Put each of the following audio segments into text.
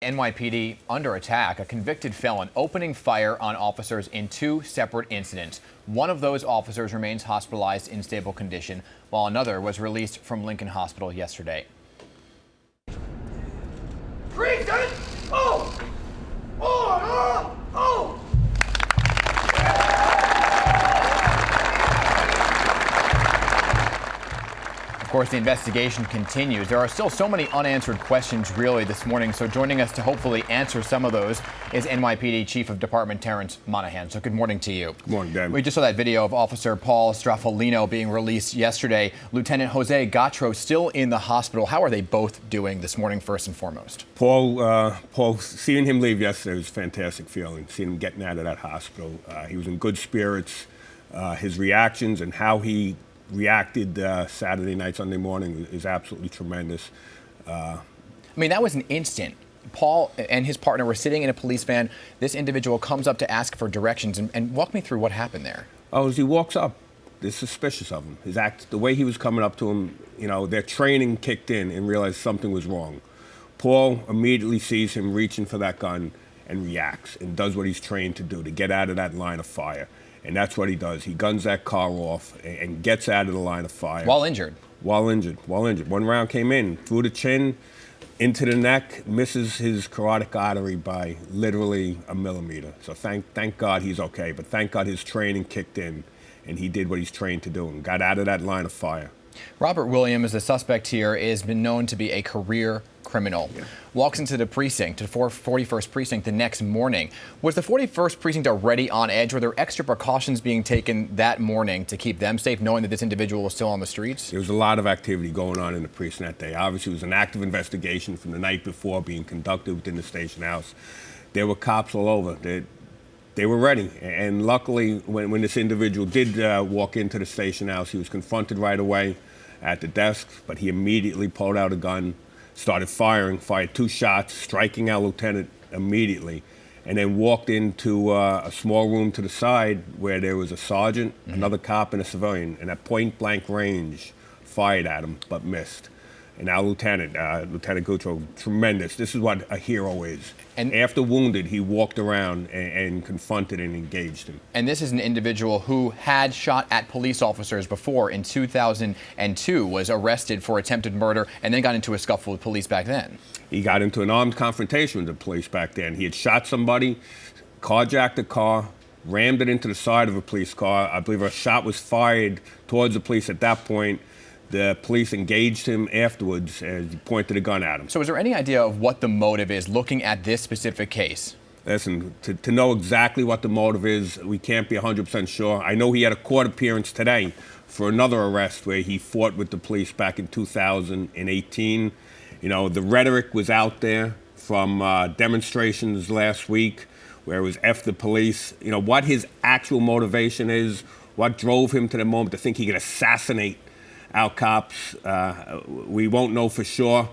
NYPD under attack, a convicted felon opening fire on officers in two separate incidents. One of those officers remains hospitalized in stable condition, while another was released from Lincoln Hospital yesterday. Treason! Oh! Oh! Oh! Of course, the investigation continues. There are still so many unanswered questions really this morning. So joining us to hopefully answer some of those is NYPD Chief of Department Terence Monahan. So good morning to you. Good morning, Dan. We just saw that video of Officer Paul Straffolino being released yesterday. Lieutenant Jose Gatro still in the hospital. How are they both doing this morning, first and foremost? Paul, seeing him leave yesterday was a fantastic feeling. Seeing him getting out of that hospital. He was in good spirits. His reactions and how he reacted Saturday night, Sunday morning is absolutely tremendous. I mean, that was an instant. Paul and his partner were sitting in a police van. This individual comes up to ask for directions and walk me through what happened there. Oh, as he walks up, they're suspicious of him. His act, the way he was coming up to him, you know, their training kicked in and realized something was wrong. Paul immediately sees him reaching for that gun and reacts and does what he's trained to do, to get out of that line of fire. And that's what he does. He guns that car off and gets out of the line of fire. While injured. While injured. One round came in, through the chin, into the neck, misses his carotid artery by literally a millimeter. So thank God he's okay, but thank God his training kicked in and he did what he's trained to do and got out of that line of fire. Robert Williams, the suspect here, has been known to be a career criminal. Yeah. Walks into the precinct, to the 41st precinct the next morning. Was the 41st precinct already on edge? Were there extra precautions being taken that morning to keep them safe, knowing that this individual was still on the streets? There was a lot of activity going on in the precinct that day. Obviously, it was an active investigation from the night before being conducted within the station house. There were cops all over. They were ready. And luckily, when this individual did walk into the station house, he was confronted right away at the desk, but he immediately pulled out a gun, started fired 2 shots, striking our lieutenant immediately, and then walked into a small room to the side where there was a sergeant, another cop, and a civilian, and at point-blank range fired at him, but missed. And our Lieutenant Gatro, tremendous. This is what a hero is. And after wounded, he walked around and confronted and engaged him. And this is an individual who had shot at police officers before in 2002, was arrested for attempted murder, and then got into a scuffle with police back then. He got into an armed confrontation with the police back then. He had shot somebody, carjacked a car, rammed it into the side of a police car. I believe a shot was fired towards the police at that point. The police engaged him afterwards as he pointed a gun at him. So is there any idea of what the motive is, looking at this specific case? Listen, to know exactly what the motive is, we can't be 100% sure. I know he had a court appearance today for another arrest where he fought with the police back in 2018. You know, the rhetoric was out there from demonstrations last week where it was F the police. You know, what his actual motivation is, what drove him to the moment to think he could assassinate our cops, we won't know for sure,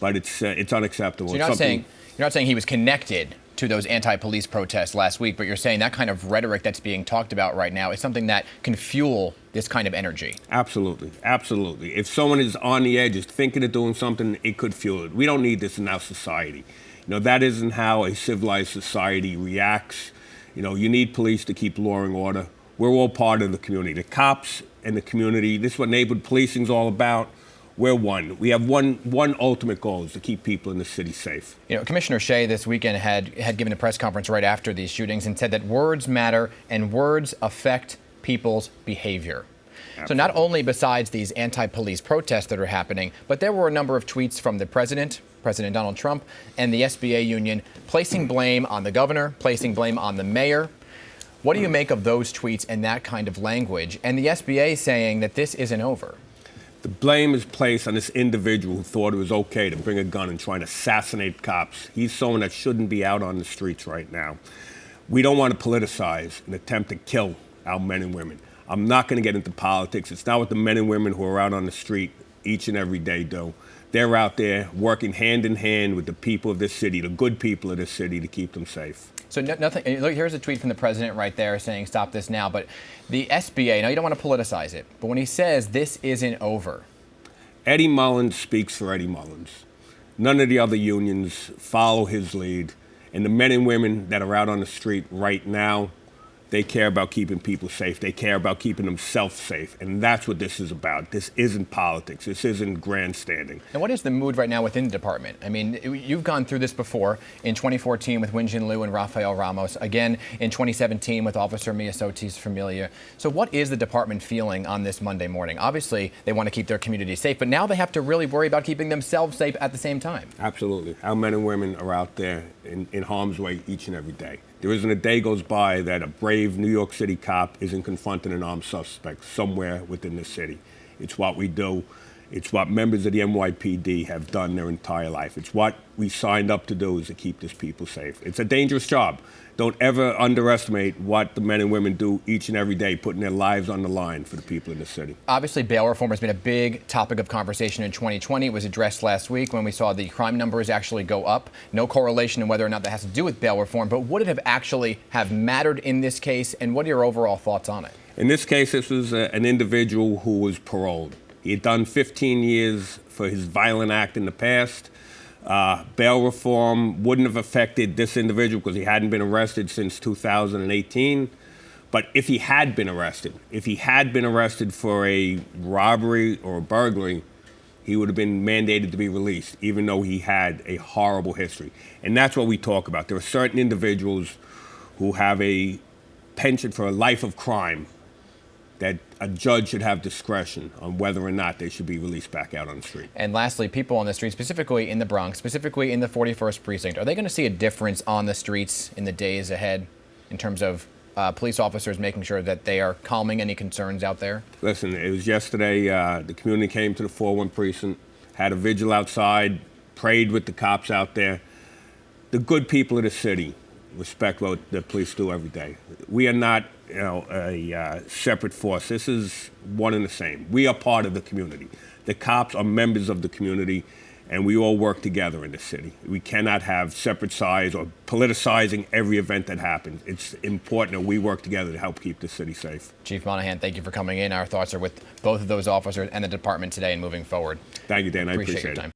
but it's unacceptable. So you're not saying he was connected to those anti-police protests last week, but you're saying that kind of rhetoric that's being talked about right now is something that can fuel this kind of energy. Absolutely, absolutely. If someone is on the edge, is thinking of doing something, it could fuel it. We don't need this in our society. You know, that isn't how a civilized society reacts. You know, you need police to keep law and order. We're all part of the community. The cops and the community, this is what neighborhood policing is all about. We're one. We have one ultimate goal, is to keep people in the city safe. You know, Commissioner Shea this weekend had given a press conference right after these shootings and said that words matter and words affect people's behavior. Absolutely. So not only besides these anti-police protests that are happening, but there were a number of tweets from the President Donald Trump, and the SBA union placing blame on the governor, placing blame on the mayor. What do you make of those tweets and that kind of language? And the SBA saying that this isn't over. The blame is placed on this individual who thought it was okay to bring a gun and try and assassinate cops. He's someone that shouldn't be out on the streets right now. We don't want to politicize an attempt to kill our men and women. I'm not going to get into politics. It's not what the men and women who are out on the street each and every day do. They're out there working hand in hand with the people of this city, the good people of this city, to keep them safe. So nothing. Look, here's a tweet from the president right there saying, "Stop this now." But the SBA, now you don't want to politicize it, but when he says this isn't over, Eddie Mullins speaks for Eddie Mullins. None of the other unions follow his lead. And the men and women that are out on the street right now, they care about keeping people safe. They care about keeping themselves safe. And that's what this is about. This isn't politics. This isn't grandstanding. And what is the mood right now within the department? I mean, you've gone through this before in 2014 with Wenjin Liu and Rafael Ramos, again in 2017 with Officer Miasotis Familia. So what is the department feeling on this Monday morning? Obviously, they want to keep their community safe, but now they have to really worry about keeping themselves safe at the same time. Absolutely. Our men and women are out there in harm's way each and every day. There isn't a day goes by that a brave New York City cop isn't confronting an armed suspect somewhere within the city. It's what we do. It's what members of the NYPD have done their entire life. It's what we signed up to do, is to keep these people safe. It's a dangerous job. Don't ever underestimate what the men and women do each and every day, putting their lives on the line for the people in the city. Obviously, bail reform has been a big topic of conversation in 2020. It was addressed last week when we saw the crime numbers actually go up. No correlation in whether or not that has to do with bail reform, but would it have actually have mattered in this case, and what are your overall thoughts on it? In this case, this was an individual who was paroled. He had done 15 years for his violent act in the past. Bail reform wouldn't have affected this individual because he hadn't been arrested since 2018. But if he had been arrested for a robbery or a burglary, he would have been mandated to be released, even though he had a horrible history. And that's what we talk about. There are certain individuals who have a penchant for a life of crime that a judge should have discretion on whether or not they should be released back out on the street. And lastly, people on the street, specifically in the Bronx, specifically in the 41st precinct, are they going to see a difference on the streets in the days ahead in terms of police officers making sure that they are calming any concerns out there? Listen, it was yesterday, the community came to the 41 precinct, had a vigil outside, prayed with the cops out there. The good people of the city respect what the police do every day. We are not, a separate force. This is one and the same. We are part of the community. The cops are members of the community, and we all work together in the city. We cannot have separate sides or politicizing every event that happens. It's important that we work together to help keep the city safe. Chief Monahan, thank you for coming in. Our thoughts are with both of those officers and the department today and moving forward. Thank you, Dan. I appreciate your it. time.